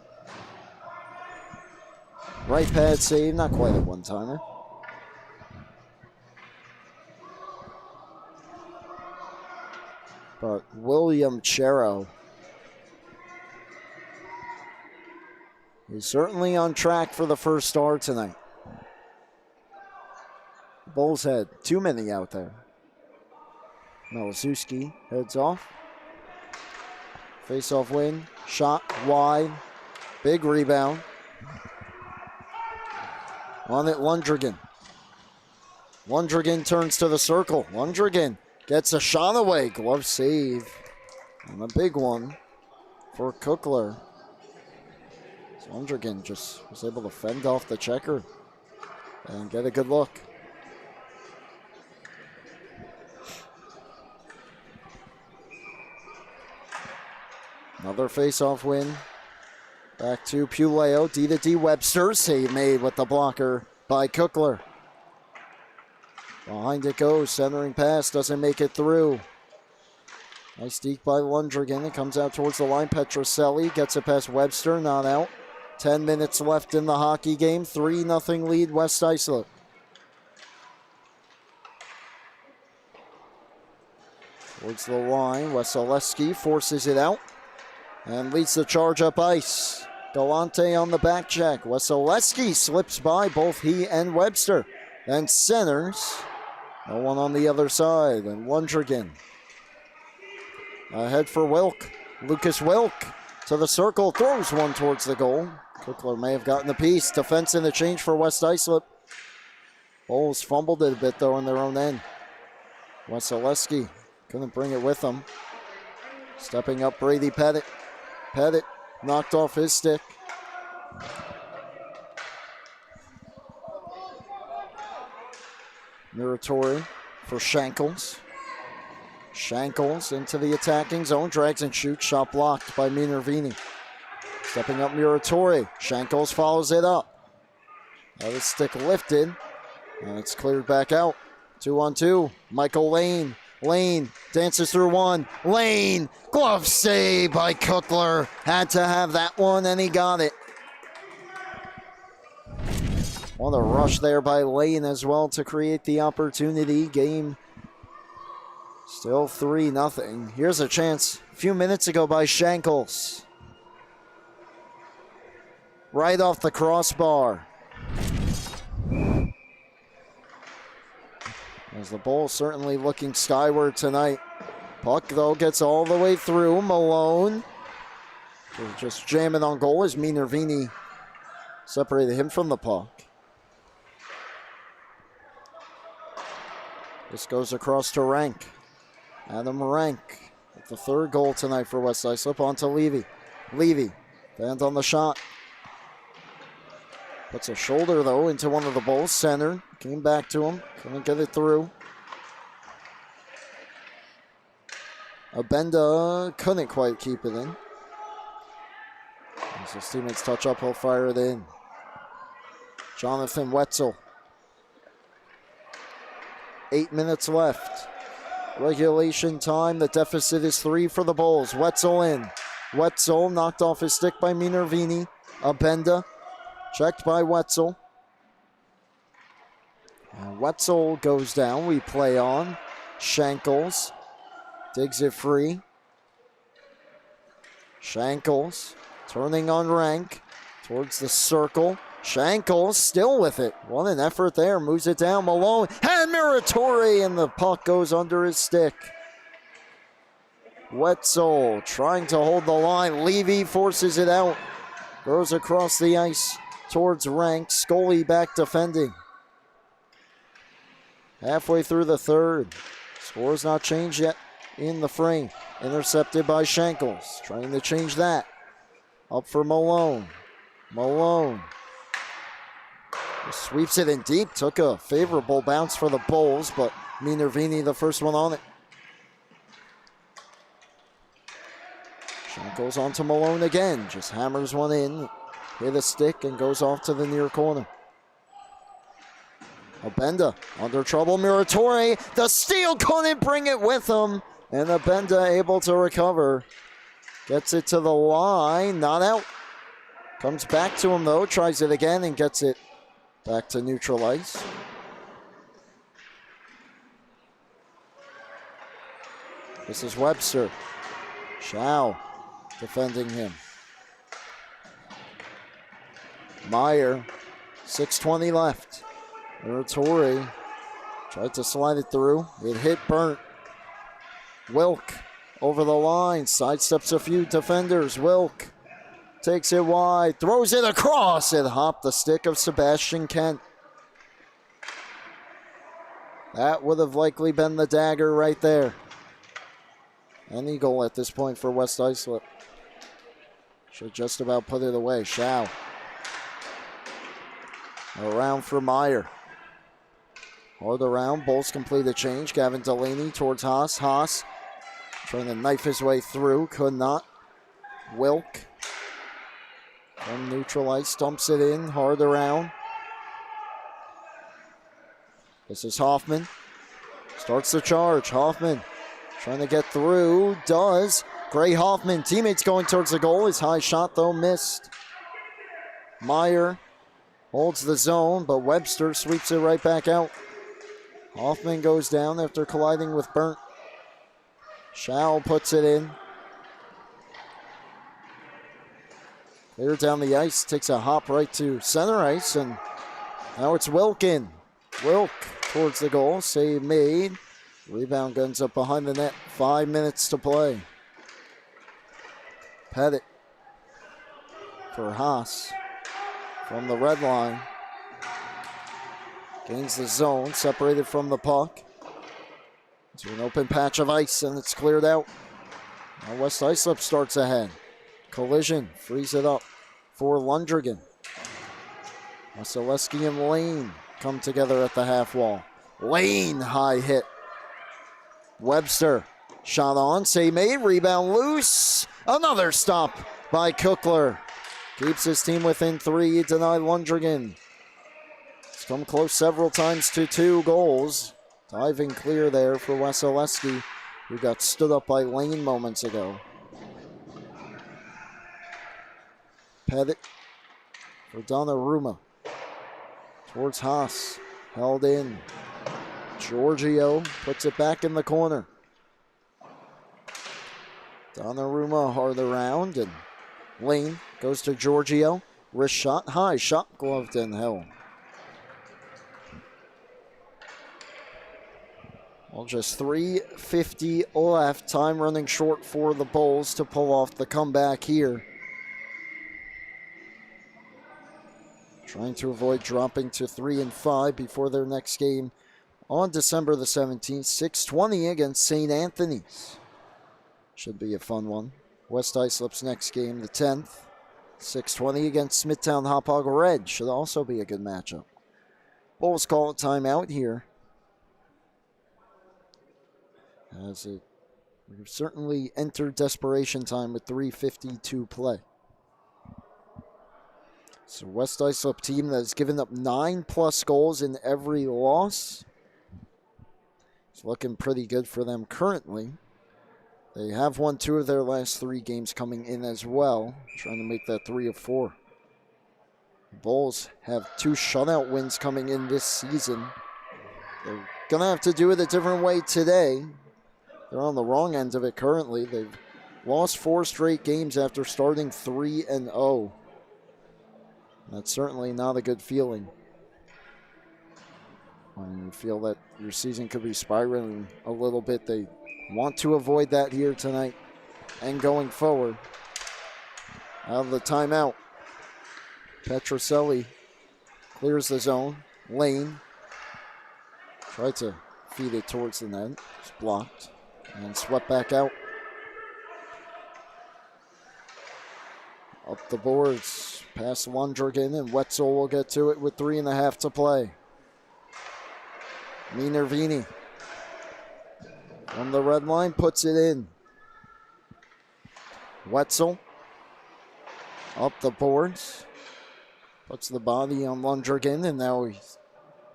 Right pad save, not quite a one-timer. But William Chero is certainly on track for the first star tonight. Bulls had too many out there. Malazewski heads off. Face-off win. Shot wide. Big rebound. On it, Lundrigan. Lundrigan turns to the circle. Lundrigan gets a shot away. Glove save. And a big one for Kukler. So Lundrigan just was able to fend off the checker and get a good look. Another face-off win. Back to Puleo. D to D Webster. Save made with the blocker by Kukler. Behind it goes. Centering pass. Doesn't make it through. Nice deke by Lundrigan. It comes out towards the line. Petroselli gets it past Webster. Not out. 10 minutes left in the hockey game. 3-0 lead West Islip. Towards the line. Wesolewski forces it out. And leads the charge up ice. Galante on the back check. Wesolewski slips by both he and Webster. Then centers. No one on the other side. And Lundrigan. Ahead for Wilk. Lucas Wilk to the circle. Throws one towards the goal. Kukler may have gotten the piece. Defense in the change for West Islip. Bulls fumbled it a bit though in their own end. Wesolewski couldn't bring it with him. Stepping up Brady Pettit. Pettit knocked off his stick. Muratori for Shankles. Shankles into the attacking zone. Drags and shoots. Shot blocked by Minervini. Stepping up Muratori. Shankles follows it up. Had his stick lifted. And it's cleared back out. 2-on-2. Michael Lane. Lane dances through one. Lane, glove save by Kukler. Had to have that one, and he got it. What a rush there by Lane as well to create the opportunity. Game still 3-0. Here's a chance a few minutes ago by Shankles. Right off the crossbar. As the Bulls certainly looking skyward tonight. Puck, though, gets all the way through. Malone just jamming on goal as Minervini separated him from the puck. This goes across to Rank. Adam Rank with the third goal tonight for West Islip. On to Levy. Levy, band on the shot. Puts a shoulder, though, into one of the Bulls. Center. Came back to him. Couldn't get it through. Abenda couldn't quite keep it in. As his teammates touch up, he'll fire it in. Jonathan Wetzel. 8 minutes left. Regulation time. The deficit is 3 for the Bulls. Wetzel in. Wetzel knocked off his stick by Minervini. Abenda. Checked by Wetzel. And Wetzel goes down. We play on. Shankles digs it free. Shankles turning on Rank towards the circle. Shankles still with it. What an effort there. Moves it down. Malone and Muratori, and the puck goes under his stick. Wetzel trying to hold the line. Levy forces it out. Goes across the ice towards Rank. Scully back defending. Halfway through the third. Score's not changed yet in the frame. Intercepted by Shankles. Trying to change that. Up for Malone. Malone sweeps it in deep. Took a favorable bounce for the Bulls, but Minervini the first one on it. Shot goes on to Malone again. Just hammers one in. Hit a stick and goes off to the near corner. Abenda under trouble. Miratore. The steal couldn't bring it with him. And Abenda able to recover. Gets it to the line. Not out. Comes back to him though. Tries it again and gets it back to neutral ice. This is Webster. Schau defending him. Meyer. 6:20 left. Miratore tried to slide it through. It hit Burnt. Wilk over the line. Sidesteps a few defenders. Wilk takes it wide. Throws it across. It hopped the stick of Sebastian Kent. That would have likely been the dagger right there. Any goal at this point for West Islip. Should just about put it away. Schau. Around for Meyer. Hard around. Bulls complete a change. Gavin Delaney towards Haas. Haas trying to knife his way through. Could not. Wilk from neutral ice. Dumps it in. Hard around. This is Hoffman. Starts the charge. Hoffman trying to get through. Does. Gray Hoffman. Teammates going towards the goal. His high shot though missed. Meyer holds the zone, but Webster sweeps it right back out. Hoffman goes down after colliding with Burnt. Schau puts it in. Clear down the ice, takes a hop right to center ice, and now it's Wilkin. Wilk towards the goal, save made. Rebound guns up behind the net, 5 minutes to play. Pettit for Haas from the red line. Gains the zone, separated from the puck. To an open patch of ice, and it's cleared out. Now West Islip starts ahead. Collision, frees it up for Lundrigan. Wasilewski and Lane come together at the half wall. Lane, high hit. Webster, shot on, save made, rebound loose. Another stop by Cookler. Keeps his team within 3, denied Lundrigan. It's come close several times to 2 goals. Diving clear there for Wasilewski, who got stood up by Lane moments ago. Pettit for Donnarumma. Towards Haas. Held in. Giorgio puts it back in the corner. Donnarumma hard around, and Lane goes to Giorgio. Wrist shot high, shot gloved in hell. Well, just 3:50 left. Time running short for the Bulls to pull off the comeback here. Trying to avoid dropping to 3-5 before their next game on December the 17th. 6:20 against St. Anthony's. Should be a fun one. West Islip's next game, the 10th. 6:20 against Smithtown Hauppauge Red. Should also be a good matchup. Bulls call a timeout here. We've certainly entered desperation time with 3:50 play. So West Islip team that has given up 9+ goals in every loss. It's looking pretty good for them currently. They have won 2 of their last 3 games coming in as well, trying to make that 3 of 4. The Bulls have 2 shutout wins coming in this season. They're going to have to do it a different way today. They're on the wrong end of it currently. They've lost 4 straight games after starting 3-0. That's certainly not a good feeling. When you feel that your season could be spiraling a little bit, they want to avoid that here tonight and going forward. Out of the timeout, Petroselli clears the zone. Lane tried to feed it towards the net. It's blocked and swept back out. Up the boards, past Lundrigan, and Wetzel will get to it with 3.5 to play. Minervini from the red line puts it in. Wetzel up the boards. Puts the body on Lundrigan, and now he's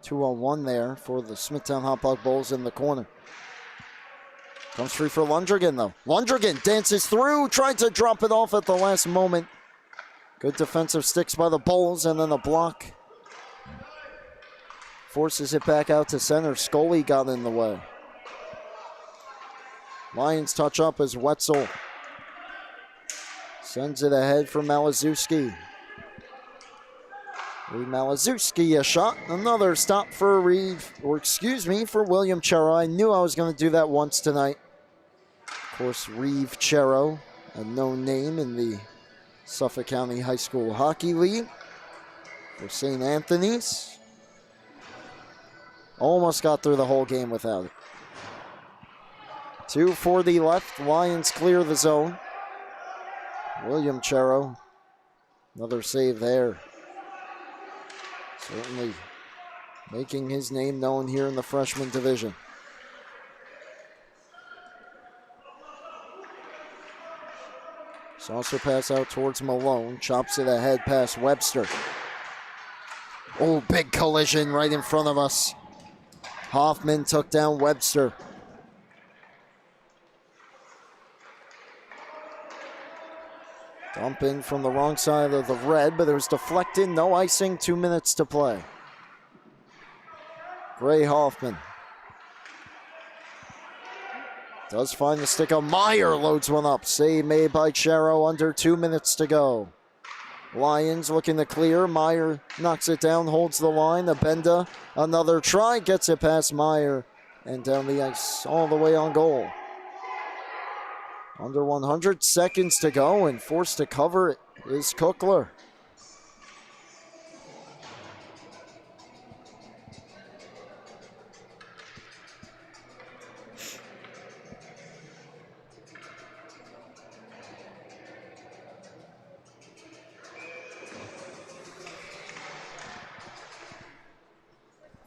2-on-1 there for the Smithtown Hauppauge Bulls in the corner. Comes free for Lundrigan, though. Lundrigan dances through, trying to drop it off at the last moment. Good defensive sticks by the Bulls, and then a block. Forces it back out to center. Scully got in the way. Lions touch up as Wetzel sends it ahead for Malazewski. Malazewski a shot. Another stop for for William Chero. I knew I was going to do that once tonight. Of course, Reeve Chero, a known name in the Suffolk County High School Hockey League for St. Anthony's. Almost got through the whole game without it. 2:40 left. Lions clear the zone. William Chero, another save there. Certainly making his name known here in the freshman division. Saucer pass out towards Malone. Chops it ahead past Webster. Oh, big collision right in front of us. Hoffman took down Webster. Dump in from the wrong side of the red, but it was deflected. No icing, 2 minutes to play. Gray Hoffman does find the stick of Meyer, loads one up. Save made by Chero, under 2 minutes to go. Lions looking to clear. Meyer knocks it down, holds the line. Abenda, another try, gets it past Meyer and down the ice all the way on goal. Under 100 seconds to go, and forced to cover it is Kuckler.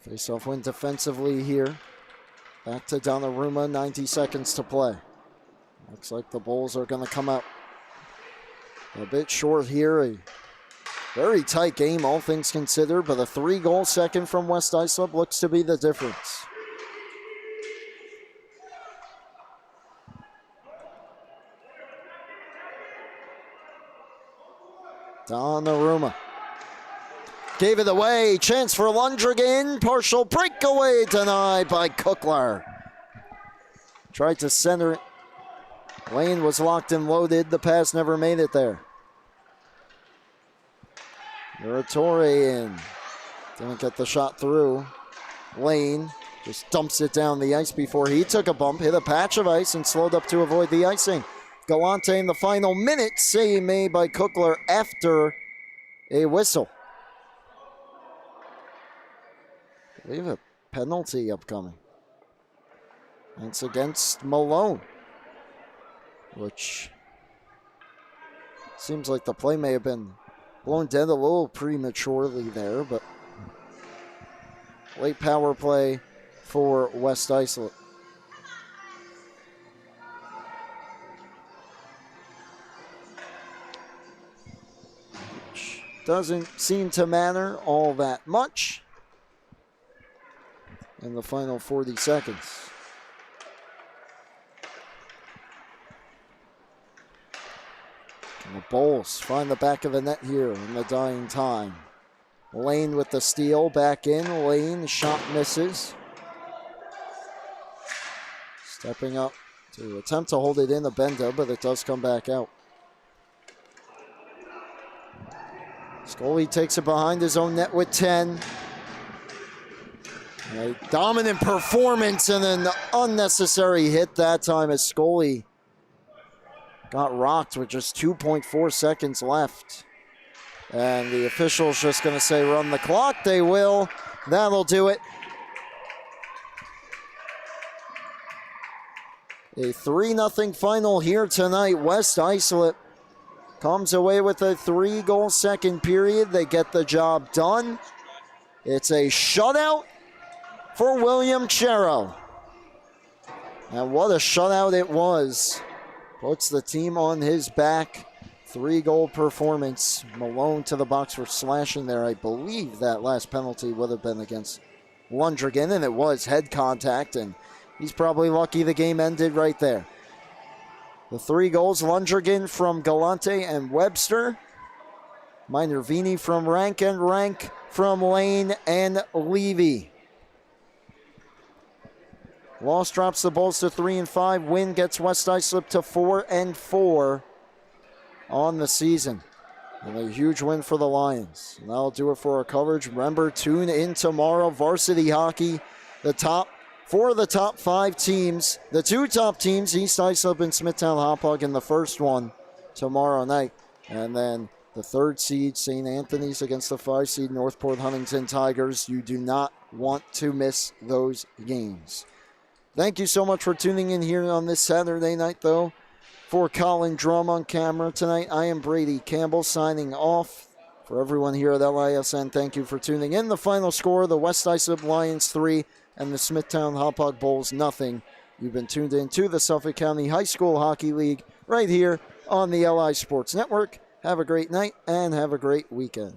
Face-off win defensively here. Back to Donnarumma, 90 seconds to play. Looks like the Bulls are going to come out a bit short here. A very tight game, all things considered, but a 3-goal second from West Islip looks to be the difference. Donnarumma gave it away. Chance for Lundrigan. Partial breakaway denied by Kuckler. Tried to center it. Lane was locked and loaded. The pass never made it there. Muratori didn't get the shot through. Lane just dumps it down the ice before he took a bump, hit a patch of ice, and slowed up to avoid the icing. Galante in the final minute. Save made by Kuckler after a whistle. We have a penalty upcoming. It's against Malone, which seems like the play may have been blown dead a little prematurely there, but late power play for West Islip. Which doesn't seem to matter all that much in the final 40 seconds. And the Bulls find the back of the net here in the dying time. Lane with the steal, back in. Lane, shot misses. Stepping up to attempt to hold it in Abenda, but it does come back out. Scully takes it behind his own net with 10. A dominant performance and an unnecessary hit that time as Scully got rocked with just 2.4 seconds left. And the official's just going to say run the clock. They will. That'll do it. A 3-0 final here tonight. West Islip comes away with a 3-goal second period. They get the job done. It's a shutout for William Chero. And what a shutout it was puts the team on his back. 3-goal performance. Malone to the box for slashing there. I believe that last penalty would have been against Lundrigan, and it was head contact, and he's probably lucky the game ended right there. The 3 goals, Lundrigan from Galante and Webster. Minervini from Rank, and Rank from Lane and Levy. Loss drops the Bulls to 3-5. Win gets West Islip to 4-4 on the season. And a huge win for the Lions. And that'll do it for our coverage. Remember, tune in tomorrow. Varsity hockey, the top 5 teams. The 2 top teams, East Islip and Smithtown Hauppauge in the first one tomorrow night. And then the 3rd seed, St. Anthony's against the 5 seed Northport Huntington Tigers. You do not want to miss those games. Thank you so much for tuning in here on this Saturday night, though. For Colin Drum on camera tonight, I am Brady Campbell signing off. For everyone here at LISN, thank you for tuning in. The final score, the West Islip Lions 3 and the Smithtown Hauppauge Bulls 0. You've been tuned in to the Suffolk County High School Hockey League right here on the LI Sports Network. Have a great night and have a great weekend.